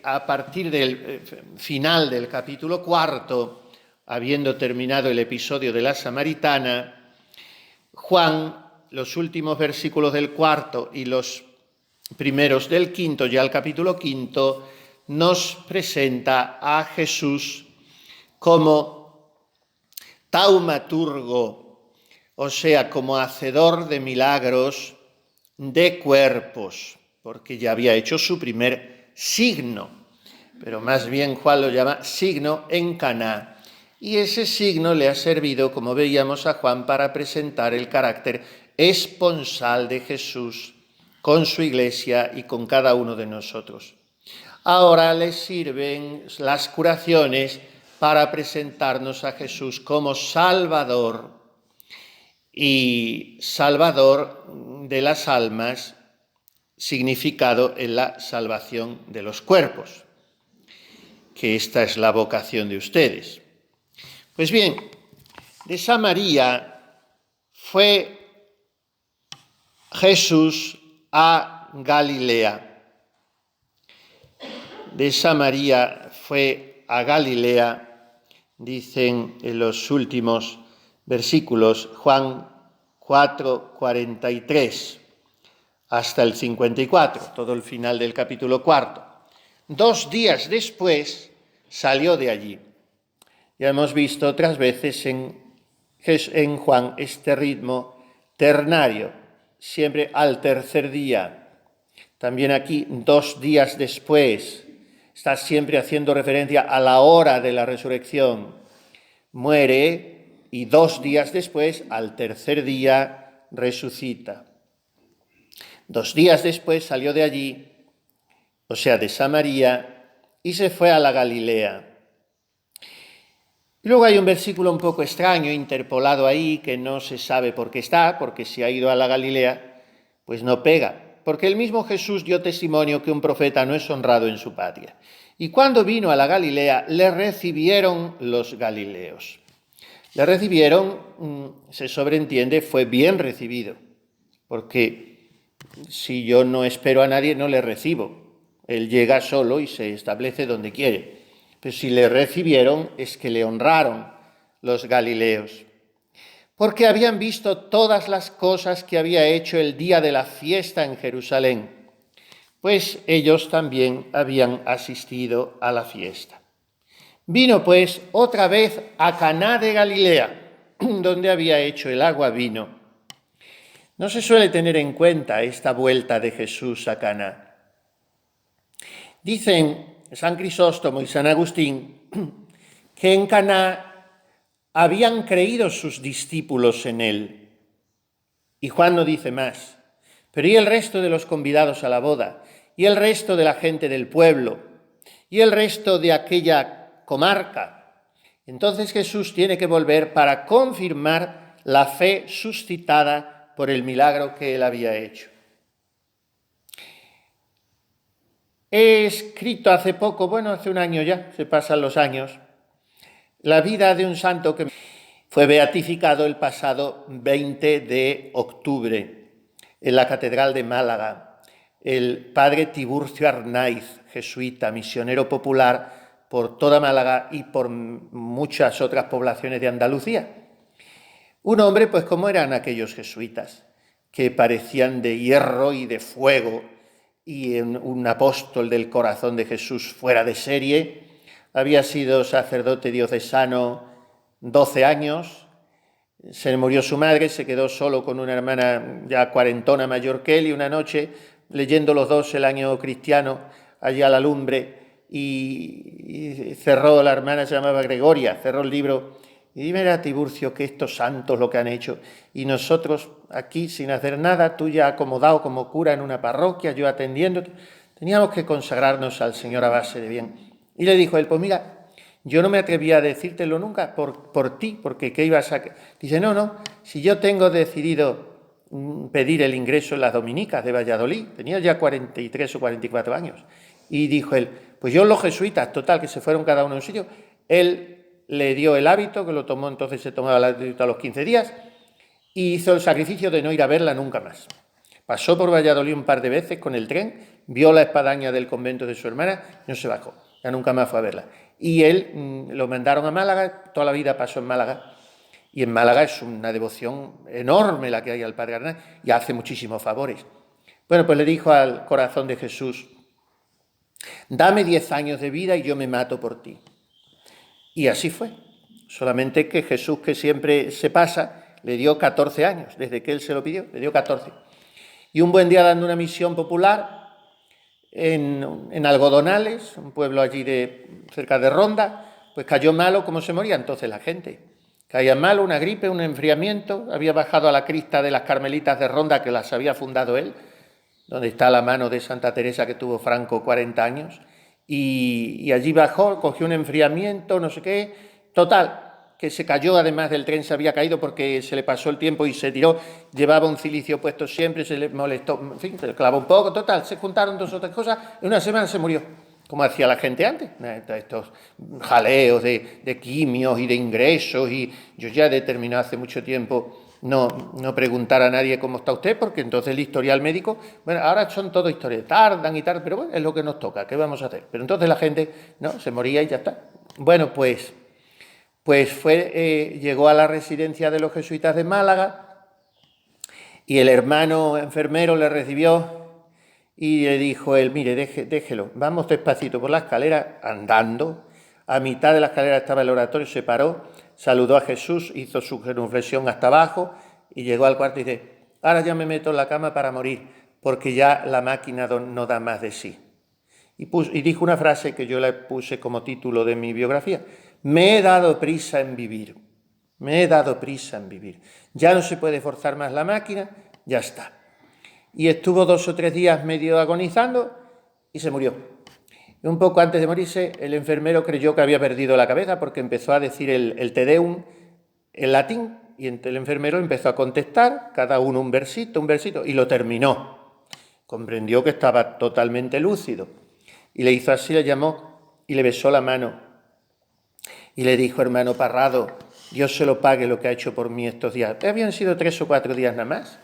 a partir del final del capítulo 4, habiendo terminado el episodio de la Samaritana, Juan, los últimos versículos del 4 y los primeros del 5, ya el capítulo 5, nos presenta a Jesús como taumaturgo, o sea, como hacedor de milagros de cuerpos, porque ya había hecho su primer signo, pero más bien Juan lo llama signo en Caná. Y ese signo le ha servido, como veíamos a Juan, para presentar el carácter esponsal de Jesús con su iglesia y con cada uno de nosotros. Ahora le sirven las curaciones para presentarnos a Jesús como Salvador y Salvador de las almas, significado en la salvación de los cuerpos, que esta es la vocación de ustedes. Pues bien, de Samaria fue Jesús a Galilea. De Samaria fue a Galilea, dicen en los últimos versículos, Juan 4, 43, hasta el 54, todo el final del capítulo 4. 2 días después salió de allí. Ya hemos visto otras veces en Juan este ritmo ternario, siempre al tercer día. También aquí 2 días después, está siempre haciendo referencia a la hora de la resurrección. Muere y 2 días después, al tercer día, resucita. 2 días después salió de allí, o sea, de Samaria, y se fue a la Galilea. Y luego hay un versículo un poco extraño, interpolado ahí, que no se sabe por qué está, porque si ha ido a la Galilea, pues no pega. Porque el mismo Jesús dio testimonio que un profeta no es honrado en su patria. Y cuando vino a la Galilea, le recibieron los galileos. Le recibieron, se sobreentiende, fue bien recibido, porque si yo no espero a nadie, no le recibo. Él llega solo y se establece donde quiere. Pero si le recibieron, es que le honraron los galileos, porque habían visto todas las cosas que había hecho el día de la fiesta en Jerusalén, pues ellos también habían asistido a la fiesta. Vino pues otra vez a Caná de Galilea, donde había hecho el agua vino. No se suele tener en cuenta esta vuelta de Jesús a Caná. Dicen San Crisóstomo y San Agustín que en Caná habían creído sus discípulos en él. Y Juan no dice más. Pero ¿y el resto de los convidados a la boda? ¿Y el resto de la gente del pueblo? ¿Y el resto de aquella comarca? Entonces Jesús tiene que volver para confirmar la fe suscitada por el milagro que él había hecho. He escrito hace poco, hace un año ya, se pasan los años, la vida de un santo que fue beatificado el pasado 20 de octubre en la Catedral de Málaga, el padre Tiburcio Arnaiz, jesuita, misionero popular por toda Málaga y por muchas otras poblaciones de Andalucía. Un hombre, pues como eran aquellos jesuitas, que parecían de hierro y de fuego, y un apóstol del corazón de Jesús fuera de serie. Había sido sacerdote diocesano 12 años, se murió su madre, se quedó solo con una hermana ya cuarentona mayor que él, y una noche, leyendo los dos el año cristiano, allá a la lumbre, y cerró, la hermana se llamaba Gregoria, cerró el libro, y dime, Tiburcio, que estos santos lo que han hecho, y nosotros aquí sin hacer nada, tú ya acomodado como cura en una parroquia, yo atendiendo, teníamos que consagrarnos al Señor a base de bien. Y le dijo él, pues mira, yo no me atrevía a decírtelo nunca por ti, porque ¿qué ibas a...? Dice, no, si yo tengo decidido pedir el ingreso en las dominicas de Valladolid, tenía ya 43 o 44 años, y dijo él, pues yo los jesuitas, total, que se fueron cada uno a un sitio, él le dio el hábito, que lo tomó, entonces se tomaba el hábito a los 15 días, y hizo el sacrificio de no ir a verla nunca más. Pasó por Valladolid un par de veces con el tren, vio la espadaña del convento de su hermana, no se bajó, ya nunca más fue a verla. Y él lo mandaron a Málaga, toda la vida pasó en Málaga, y en Málaga es una devoción enorme la que hay al Padre Arnaiz, y hace muchísimos favores. Bueno, pues le dijo al corazón de Jesús: dame 10 años de vida y yo me mato por ti. Y así fue. Solamente que Jesús, que siempre se pasa, le dio 14 años, desde que él se lo pidió, le dio 14. Y un buen día, dando una misión popular en Algodonales, un pueblo allí cerca de Ronda, pues cayó malo. ¿Cómo se moría entonces la gente? Caía malo, una gripe, un enfriamiento, había bajado a la crista de las Carmelitas de Ronda, que las había fundado él, donde está la mano de Santa Teresa que tuvo Franco 40 años, y allí bajó, cogió un enfriamiento, no sé qué, total, que se cayó, además del tren se había caído porque se le pasó el tiempo y se tiró, llevaba un cilicio puesto siempre, se le molestó, en fin, se le clavó un poco, total, se juntaron 2 o 3 cosas, en una semana se murió, como hacía la gente antes, estos jaleos de quimios y de ingresos, y yo ya he determinado hace mucho tiempo no preguntar a nadie cómo está usted, porque entonces el historial médico, bueno, ahora son todo historias, tardan y tal, pero bueno, es lo que nos toca, ¿qué vamos a hacer? Pero entonces la gente, no, se moría y ya está. Bueno, pues llegó a la residencia de los jesuitas de Málaga y el hermano enfermero le recibió y le dijo él: mire, déjelo, vamos despacito por la escalera, andando. A mitad de la escalera estaba el oratorio, se paró, saludó a Jesús, hizo su genuflexión hasta abajo y llegó al cuarto y dice: ahora ya me meto en la cama para morir, porque ya la máquina no da más de sí. Y dijo una frase que yo le puse como título de mi biografía: me he dado prisa en vivir, me he dado prisa en vivir. Ya no se puede forzar más la máquina, ya está. Y estuvo 2 o 3 días medio agonizando y se murió. Y un poco antes de morirse, el enfermero creyó que había perdido la cabeza porque empezó a decir el Te Deum en latín, y el enfermero empezó a contestar, cada uno un versito, y lo terminó. Comprendió que estaba totalmente lúcido. Y le hizo así, le llamó y le besó la mano. Y le dijo: hermano Parrado, Dios se lo pague lo que ha hecho por mí estos días. Habían sido 3 o 4 días nada más.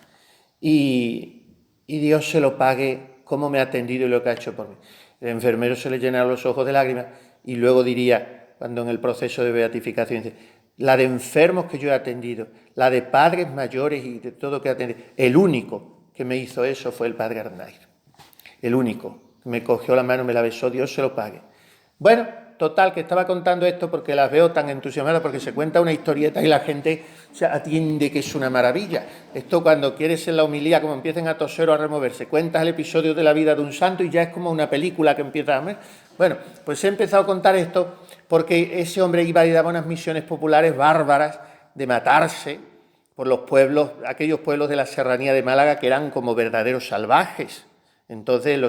Y Dios se lo pague cómo me ha atendido y lo que ha hecho por mí. El enfermero se le llenaron los ojos de lágrimas y luego diría, cuando en el proceso de beatificación, dice: la de enfermos que yo he atendido, la de padres mayores y de todo que he atendido, el único que me hizo eso fue el Padre Arnaiz. El único. Me cogió la mano, me la besó, Dios se lo pague. Bueno, total, que estaba contando esto porque las veo tan entusiasmadas, porque se cuenta una historieta y la gente se atiende, que es una maravilla. Esto, cuando quieres en la homilía, como empiecen a toser o a removerse, cuentas el episodio de la vida de un santo y ya es como una película que empieza a ver. Bueno, pues he empezado a contar esto porque ese hombre iba y daba unas misiones populares bárbaras de matarse por los pueblos, aquellos pueblos de la serranía de Málaga que eran como verdaderos salvajes. Entonces,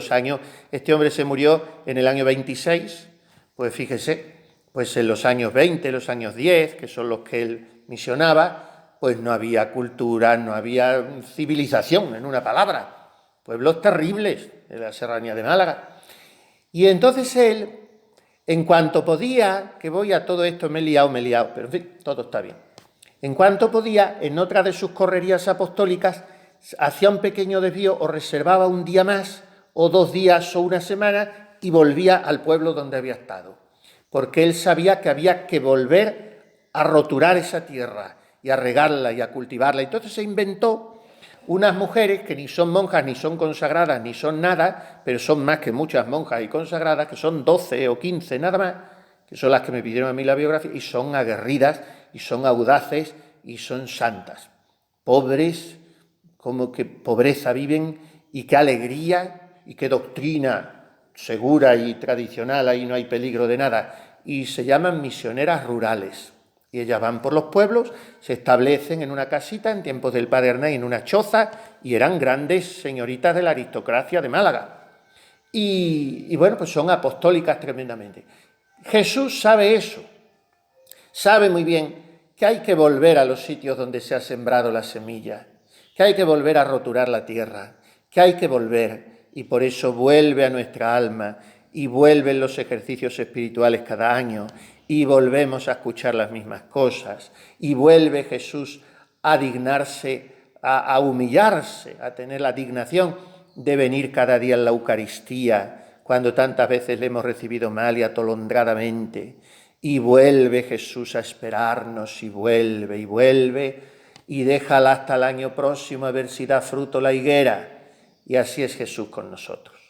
este hombre se murió en el año 26, pues fíjese, pues en los años 20, los años 10, que son los que él misionaba, pues no había cultura, no había civilización, en una palabra. Pueblos terribles de la serranía de Málaga. Y entonces él, en cuanto podía, que voy a todo esto, me he liado, pero en fin, todo está bien. En cuanto podía, en otra de sus correrías apostólicas, hacía un pequeño desvío o reservaba un día más o 2 días o una semana y volvía al pueblo donde había estado, porque él sabía que había que volver a roturar esa tierra y a regarla y a cultivarla. Entonces se inventó unas mujeres que ni son monjas, ni son consagradas, ni son nada, pero son más que muchas monjas y consagradas, que son 12 o 15 nada más, que son las que me pidieron a mí la biografía, y son aguerridas, y son audaces, y son santas. Pobres, como que pobreza viven, y qué alegría, y qué doctrina segura y tradicional, ahí no hay peligro de nada. Y se llaman misioneras rurales. Y ellas van por los pueblos, se establecen en una casita en tiempos del Padre Arnaiz, en una choza, y eran grandes señoritas de la aristocracia de Málaga. Y bueno, pues son apostólicas tremendamente. Jesús sabe eso, sabe muy bien que hay que volver a los sitios donde se ha sembrado la semilla, que hay que volver a roturar la tierra, que hay que volver, y por eso vuelve a nuestra alma, y vuelven los ejercicios espirituales cada año, y volvemos a escuchar las mismas cosas, y vuelve Jesús a dignarse, a humillarse, a tener la dignación de venir cada día en la Eucaristía, cuando tantas veces le hemos recibido mal y atolondradamente. Y vuelve Jesús a esperarnos, y vuelve, y déjala hasta el año próximo a ver si da fruto la higuera. Y así es Jesús con nosotros.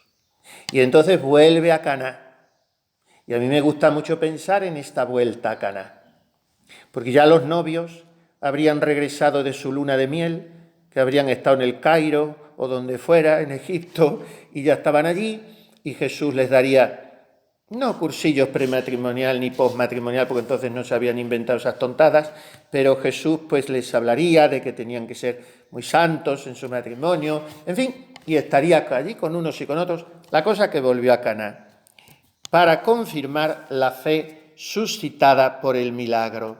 Y entonces vuelve a Caná. Y a mí me gusta mucho pensar en esta vuelta a Caná, porque ya los novios habrían regresado de su luna de miel, que habrían estado en el Cairo o donde fuera, en Egipto, y ya estaban allí, y Jesús les daría, no cursillos prematrimonial ni postmatrimonial, porque entonces no se habían inventado esas tontadas, pero Jesús pues les hablaría de que tenían que ser muy santos en su matrimonio, en fin, y estaría allí con unos y con otros. La cosa que volvió a Caná para confirmar la fe suscitada por el milagro.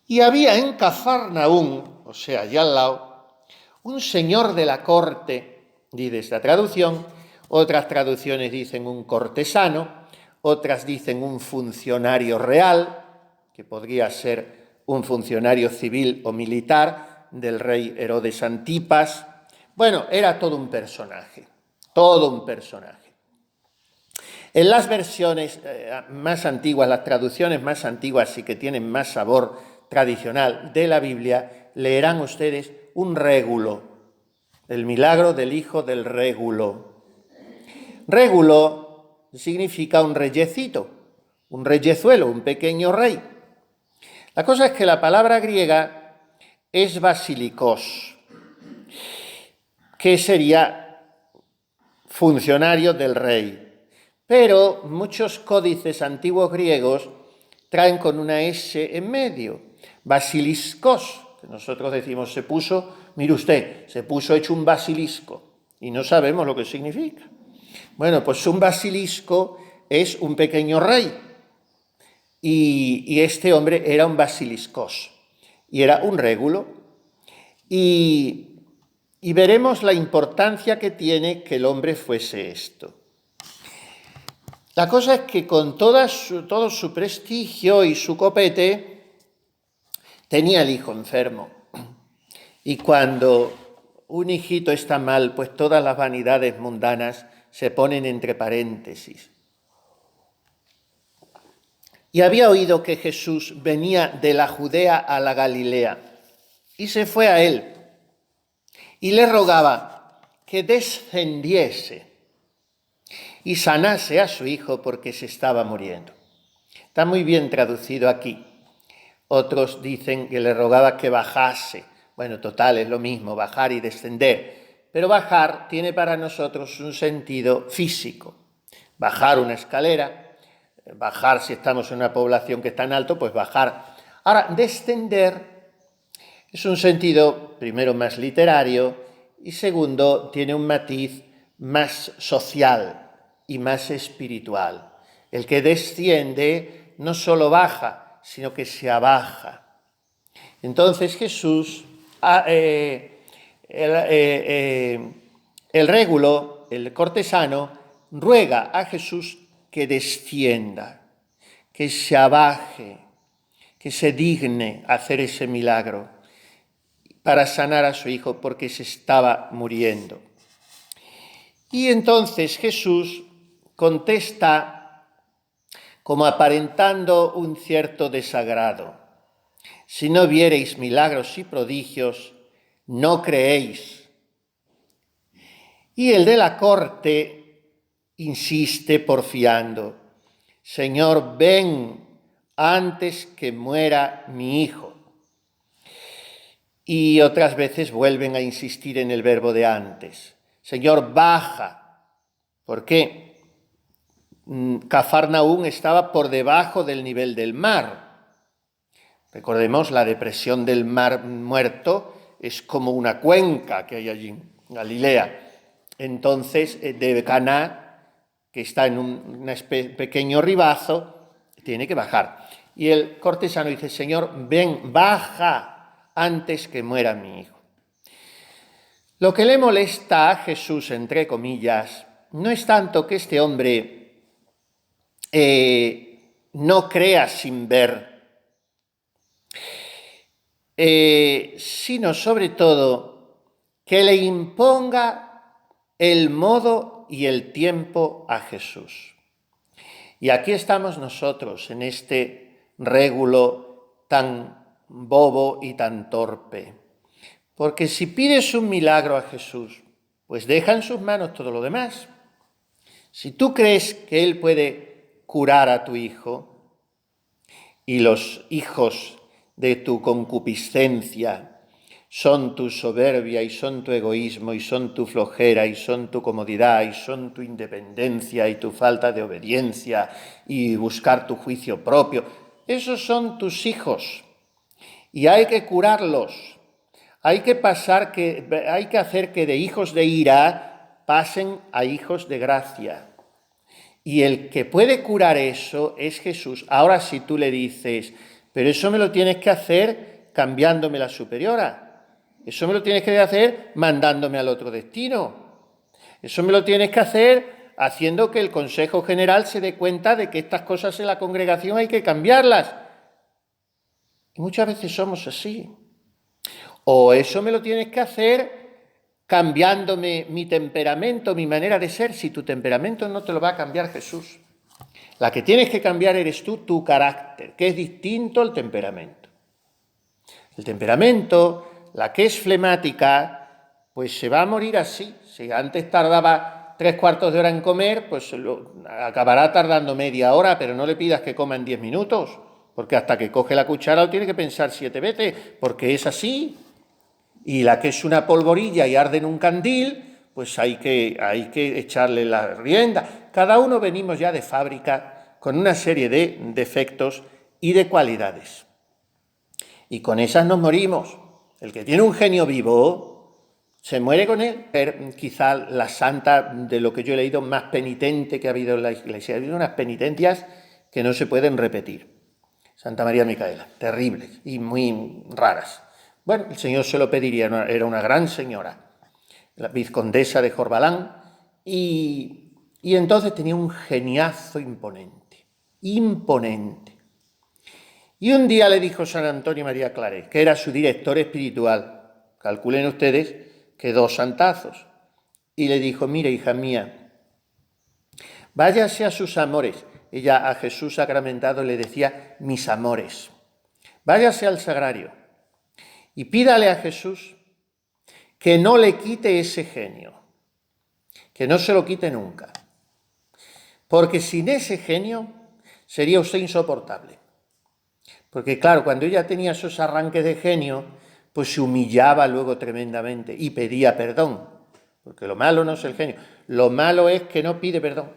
Y había en Cafarnaún, o sea, allá al lado, un señor de la corte, dice esta traducción, otras traducciones dicen un cortesano, otras dicen un funcionario real, que podría ser un funcionario civil o militar del rey Herodes Antipas. Bueno, era todo un personaje, todo un personaje. En las versiones más antiguas, las traducciones más antiguas y que tienen más sabor tradicional de la Biblia, leerán ustedes un régulo, el milagro del hijo del régulo. Régulo significa un reyecito, un reyezuelo, un pequeño rey. La cosa es que la palabra griega es basilikos, que sería funcionario del rey. Pero muchos códices antiguos griegos traen con una S en medio, basiliskos, que nosotros decimos se puso, mire usted, se puso hecho un basilisco, y no sabemos lo que significa. Bueno, pues un basilisco es un pequeño rey, y este hombre era un basiliskos, y era un régulo, y veremos la importancia que tiene que el hombre fuese esto. La cosa es que con todo su prestigio y su copete, tenía el hijo enfermo. Y cuando un hijito está mal, pues todas las vanidades mundanas se ponen entre paréntesis. Y había oído que Jesús venía de la Judea a la Galilea, y se fue a él, y le rogaba que descendiese y sanase a su hijo porque se estaba muriendo. Está muy bien traducido aquí. Otros dicen que le rogaba que bajase. Bueno, total, es lo mismo, bajar y descender. Pero bajar tiene para nosotros un sentido físico. Bajar una escalera, bajar si estamos en una población que está en alto, pues bajar. Ahora, descender es un sentido, primero, más literario y segundo, tiene un matiz más social y más espiritual. El que desciende no solo baja, sino que se abaja. Entonces Jesús, el régulo, el cortesano, ruega a Jesús que descienda, que se abaje, que se digne hacer ese milagro para sanar a su hijo porque se estaba muriendo. Y entonces Jesús contesta como aparentando un cierto desagrado. Si no viereis milagros y prodigios, no creéis. Y el de la corte insiste porfiando, Señor, ven antes que muera mi hijo. Y otras veces vuelven a insistir en el verbo de antes. Señor, baja. ¿Por qué? Cafarnaún estaba por debajo del nivel del mar. Recordemos, la depresión del Mar Muerto es como una cuenca que hay allí, Galilea. Entonces, de Caná, que está en un pequeño ribazo, tiene que bajar. Y el cortesano dice, Señor, ven, baja antes que muera mi hijo. Lo que le molesta a Jesús, entre comillas, no es tanto que este hombre no crea sin ver, sino sobre todo que le imponga el modo y el tiempo a Jesús. Y aquí estamos nosotros en este régulo tan bobo y tan torpe. Porque si pides un milagro a Jesús, pues deja en sus manos todo lo demás. Si tú crees que Él puede curar a tu hijo y los hijos de tu concupiscencia son tu soberbia y son tu egoísmo y son tu flojera y son tu comodidad y son tu independencia y tu falta de obediencia y buscar tu juicio propio, esos son tus hijos y hay que curarlos. Hay que hacer que de hijos de ira pasen a hijos de gracia. Y el que puede curar eso es Jesús. Ahora, si tú le dices, pero eso me lo tienes que hacer cambiándome la superiora, eso me lo tienes que hacer mandándome al otro destino, eso me lo tienes que hacer haciendo que el Consejo General se dé cuenta de que estas cosas en la congregación hay que cambiarlas. Y muchas veces somos así. O eso me lo tienes que hacer cambiándome mi temperamento, mi manera de ser. Si tu temperamento no te lo va a cambiar Jesús. La que tienes que cambiar eres tú, tu carácter, que es distinto al temperamento. El temperamento, la que es flemática, pues se va a morir así. Si antes tardaba 3/4 de hora en comer, pues acabará tardando media hora, pero no le pidas que coma en 10 minutos, porque hasta que coge la cuchara lo tiene que pensar 7 veces, porque es así. Y la que es una polvorilla y arde en un candil, pues hay que echarle la rienda. Cada uno venimos ya de fábrica con una serie de defectos y de cualidades. Y con esas nos morimos. El que tiene un genio vivo se muere con él. Quizá la santa, de lo que yo he leído, más penitente que ha habido en la Iglesia. Ha habido unas penitencias que no se pueden repetir. Santa María Micaela, terribles y muy raras. Bueno, el Señor se lo pediría, era una gran señora, la vizcondesa de Jorbalán, y entonces tenía un geniazo imponente. Y un día le dijo San Antonio María Claret, que era su director espiritual, calculen ustedes que 2 santazos, y le dijo, mire, hija mía, váyase a sus amores. Ella a Jesús sacramentado le decía, mis amores, váyase al sagrario y pídale a Jesús que no le quite ese genio, que no se lo quite nunca, porque sin ese genio sería usted insoportable. Porque claro, cuando ella tenía esos arranques de genio, pues se humillaba luego tremendamente y pedía perdón, porque lo malo no es el genio, lo malo es que no pide perdón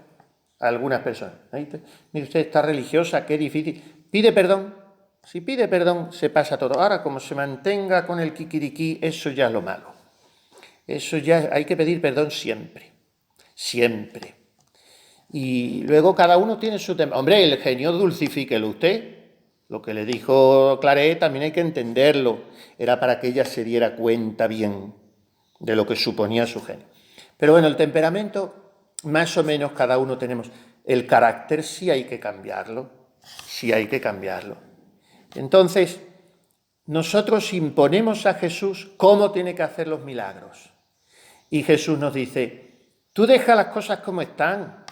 a algunas personas. Mire usted, está religiosa, qué difícil, pide perdón. Si pide perdón, se pasa todo. Ahora, como se mantenga con el kikiriquí, eso ya es lo malo. Eso ya hay que pedir perdón siempre. Siempre. Y luego cada uno tiene su tema. Hombre, el genio dulcifíquelo usted. Lo que le dijo Claret también hay que entenderlo. Era para que ella se diera cuenta bien de lo que suponía su genio. Pero bueno, el temperamento, más o menos cada uno tenemos. El carácter sí hay que cambiarlo. Sí hay que cambiarlo. Entonces, nosotros imponemos a Jesús cómo tiene que hacer los milagros. Y Jesús nos dice, tú deja las cosas como están,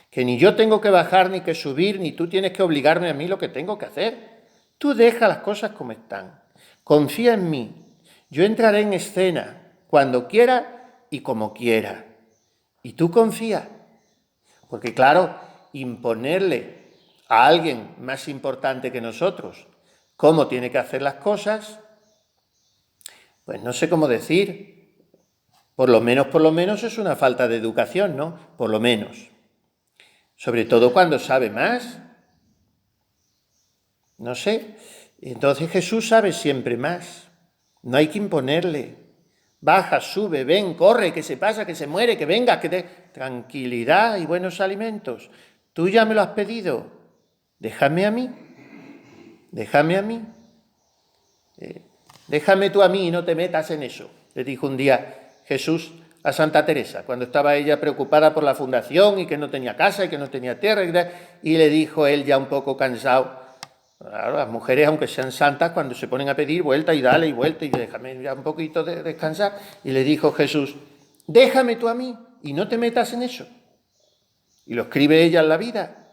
que ni yo tengo que bajar ni que subir, ni tú tienes que obligarme a mí lo que tengo que hacer. Tú deja las cosas como están, confía en mí, yo entraré en escena cuando quiera y como quiera. Y tú confía, porque claro, imponerle a alguien más importante que nosotros cómo tiene que hacer las cosas, pues no sé cómo decir, por lo menos es una falta de educación, ¿no? Por lo menos. Sobre todo cuando sabe más. No sé. Entonces Jesús sabe siempre más. No hay que imponerle. Baja, sube, ven, corre, que se pasa, que se muere, que venga, que dé tranquilidad y buenos alimentos. Tú ya me lo has pedido. Déjame a mí. Déjame a mí. Déjame tú a mí y no te metas en eso. Le dijo un día Jesús a Santa Teresa, cuando estaba ella preocupada por la fundación y que no tenía casa y que no tenía tierra, y le dijo él ya un poco cansado, claro, las mujeres aunque sean santas, cuando se ponen a pedir vuelta y dale y vuelta y déjame ya un poquito de descansar, y le dijo Jesús, déjame tú a mí y no te metas en eso. Y lo escribe ella en la vida.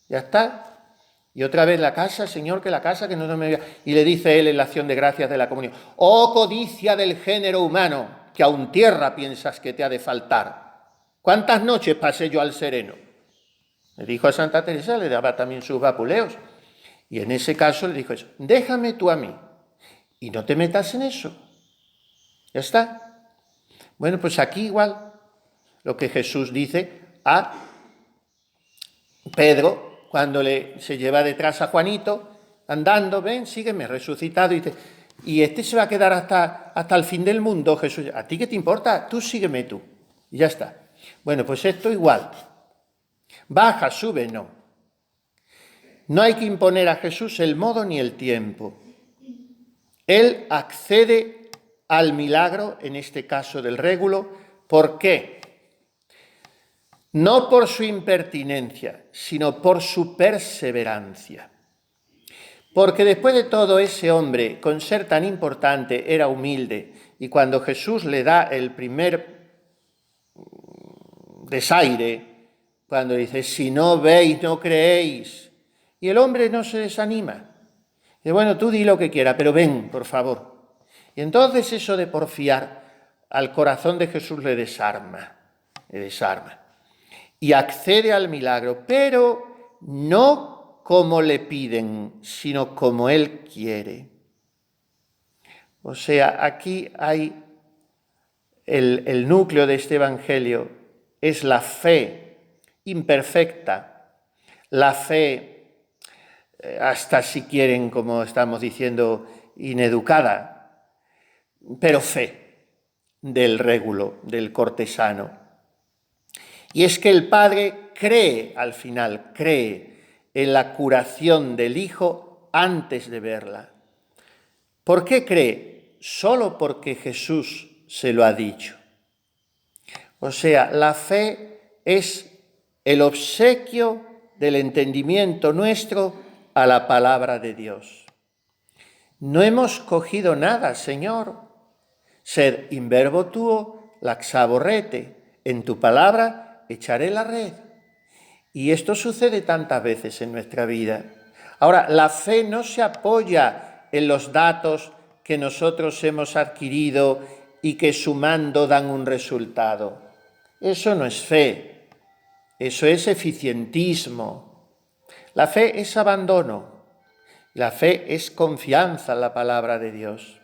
Ya está. Y otra vez la casa, Señor, que la casa, que no me... Y le dice él en la acción de gracias de la comunión: oh codicia del género humano, que aun tierra piensas que te ha de faltar. ¿Cuántas noches pasé yo al sereno? Le dijo a Santa Teresa, le daba también sus vapuleos. Y en ese caso le dijo eso: déjame tú a mí y no te metas en eso. Ya está. Bueno, pues aquí igual lo que Jesús dice a Pedro cuando se lleva detrás a Juanito, andando: ven, sígueme, resucitado. Y este se va a quedar hasta el fin del mundo, Jesús. ¿A ti qué te importa? Tú sígueme tú. Y ya está. Bueno, pues esto igual. Baja, sube, no. No hay que imponer a Jesús el modo ni el tiempo. Él accede al milagro, en este caso del régulo. ¿Por qué? No por su impertinencia, sino por su perseverancia. Porque después de todo, ese hombre, con ser tan importante, era humilde, y cuando Jesús le da el primer desaire, cuando dice: si no veis, no creéis, y el hombre no se desanima. Dice: bueno, tú di lo que quieras, pero ven, por favor. Y entonces eso de porfiar al corazón de Jesús le desarma. Y accede al milagro, pero no como le piden, sino como él quiere. O sea, aquí hay el núcleo de este evangelio, es la fe imperfecta, la fe, hasta si quieren, como estamos diciendo, ineducada, pero fe del régulo, del cortesano. Y es que el Padre cree, al final, cree en la curación del Hijo antes de verla. ¿Por qué cree? Solo porque Jesús se lo ha dicho. O sea, la fe es el obsequio del entendimiento nuestro a la palabra de Dios. No hemos cogido nada, Señor. Sed in verbo tuo laxavo rete. En tu palabra echaré la red. Y esto sucede tantas veces en nuestra vida. Ahora, la fe no se apoya en los datos que nosotros hemos adquirido y que sumando dan un resultado. Eso no es fe, eso es eficientismo. La fe es abandono, la fe es confianza en la palabra de Dios.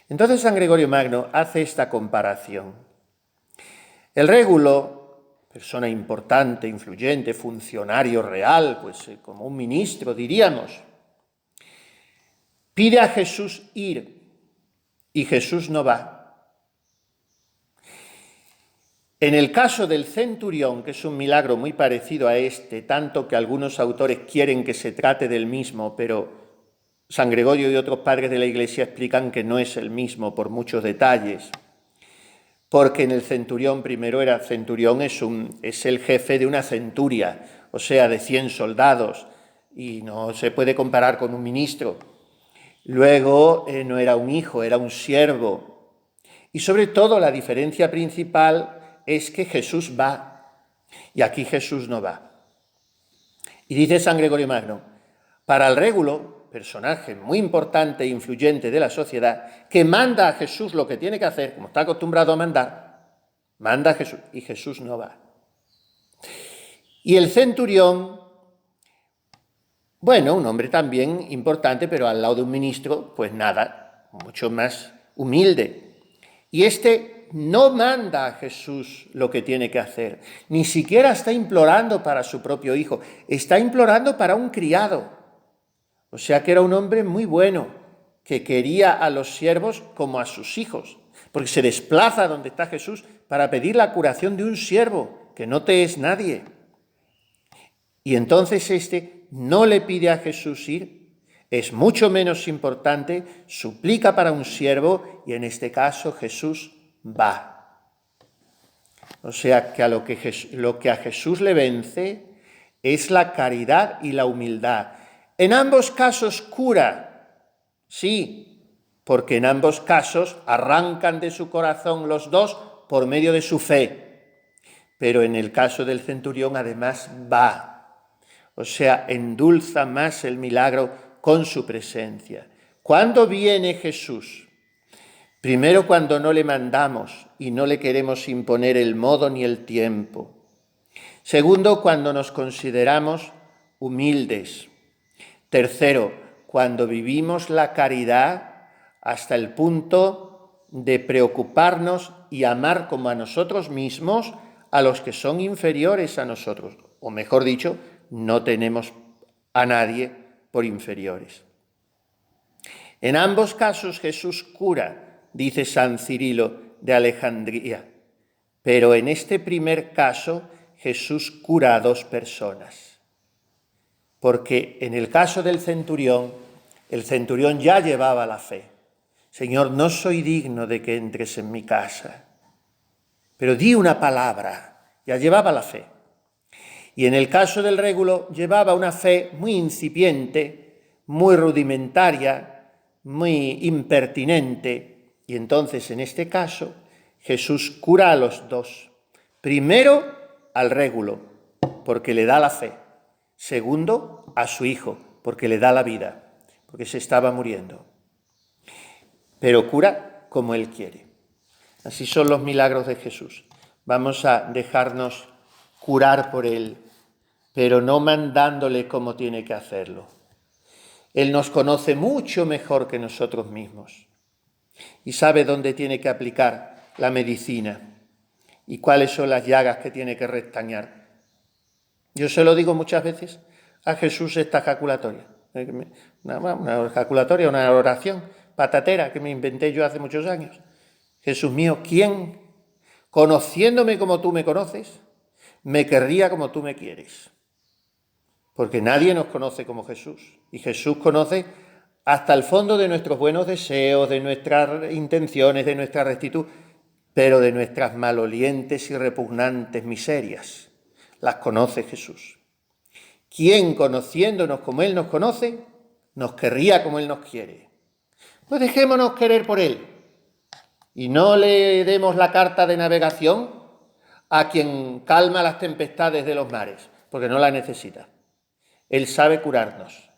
Entonces San Gregorio Magno hace esta comparación. El régulo, persona importante, influyente, funcionario real, pues como un ministro diríamos, pide a Jesús ir y Jesús no va. En el caso del centurión, que es un milagro muy parecido a este, tanto que algunos autores quieren que se trate del mismo, pero San Gregorio y otros padres de la Iglesia explican que no es el mismo por muchos detalles. Porque en el centurión, primero era centurión, es el jefe de una centuria, o sea, de 100 soldados, y no se puede comparar con un ministro. Luego no era un hijo, era un siervo. Y sobre todo la diferencia principal es que Jesús va, y aquí Jesús no va. Y dice San Gregorio Magno, para el régulo, personaje muy importante e influyente de la sociedad, que manda a Jesús lo que tiene que hacer, como está acostumbrado a mandar, manda a Jesús, y Jesús no va. Y el centurión, bueno, un hombre también importante, pero al lado de un ministro, pues nada, mucho más humilde. Y este no manda a Jesús lo que tiene que hacer, ni siquiera está implorando para su propio hijo, está implorando para un criado. O sea que era un hombre muy bueno, que quería a los siervos como a sus hijos, porque se desplaza donde está Jesús para pedir la curación de un siervo, que no te es nadie. Y entonces este no le pide a Jesús ir, es mucho menos importante, suplica para un siervo y en este caso Jesús va. O sea que lo que a Jesús le vence es la caridad y la humildad. En ambos casos cura, sí, porque en ambos casos arrancan de su corazón los dos por medio de su fe, pero en el caso del centurión además va, o sea, endulza más el milagro con su presencia. ¿Cuándo viene Jesús? Primero, cuando no le mandamos y no le queremos imponer el modo ni el tiempo. Segundo, cuando nos consideramos humildes. Tercero, cuando vivimos la caridad hasta el punto de preocuparnos y amar como a nosotros mismos a los que son inferiores a nosotros. O mejor dicho, no tenemos a nadie por inferiores. En ambos casos Jesús cura, dice San Cirilo de Alejandría, pero en este primer caso Jesús cura a dos personas. Porque en el caso del centurión, el centurión ya llevaba la fe. Señor, no soy digno de que entres en mi casa, pero di una palabra, ya llevaba la fe. Y en el caso del régulo llevaba una fe muy incipiente, muy rudimentaria, muy impertinente, y entonces en este caso Jesús cura a los dos. Primero al régulo, porque le da la fe. Segundo, a su hijo, porque le da la vida, porque se estaba muriendo. Pero cura como Él quiere. Así son los milagros de Jesús. Vamos a dejarnos curar por Él, pero no mandándole cómo tiene que hacerlo. Él nos conoce mucho mejor que nosotros mismos y sabe dónde tiene que aplicar la medicina y cuáles son las llagas que tiene que restañar. Yo se lo digo muchas veces a Jesús esta ejaculatoria. Una ejaculatoria, una oración patatera que me inventé yo hace muchos años. Jesús mío, ¿quién, conociéndome como tú me conoces, me querría como tú me quieres? Porque nadie nos conoce como Jesús. Y Jesús conoce hasta el fondo de nuestros buenos deseos, de nuestras intenciones, de nuestra rectitud, pero de nuestras malolientes y repugnantes miserias. Las conoce Jesús. ¿Quién, conociéndonos como Él nos conoce, nos querría como Él nos quiere? Pues dejémonos querer por Él. Y no le demos la carta de navegación a quien calma las tempestades de los mares, porque no la necesita. Él sabe curarnos.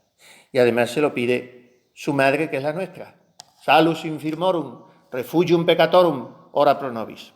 Y además se lo pide su madre, que es la nuestra. Salus infirmorum, refugium peccatorum, ora pro nobis.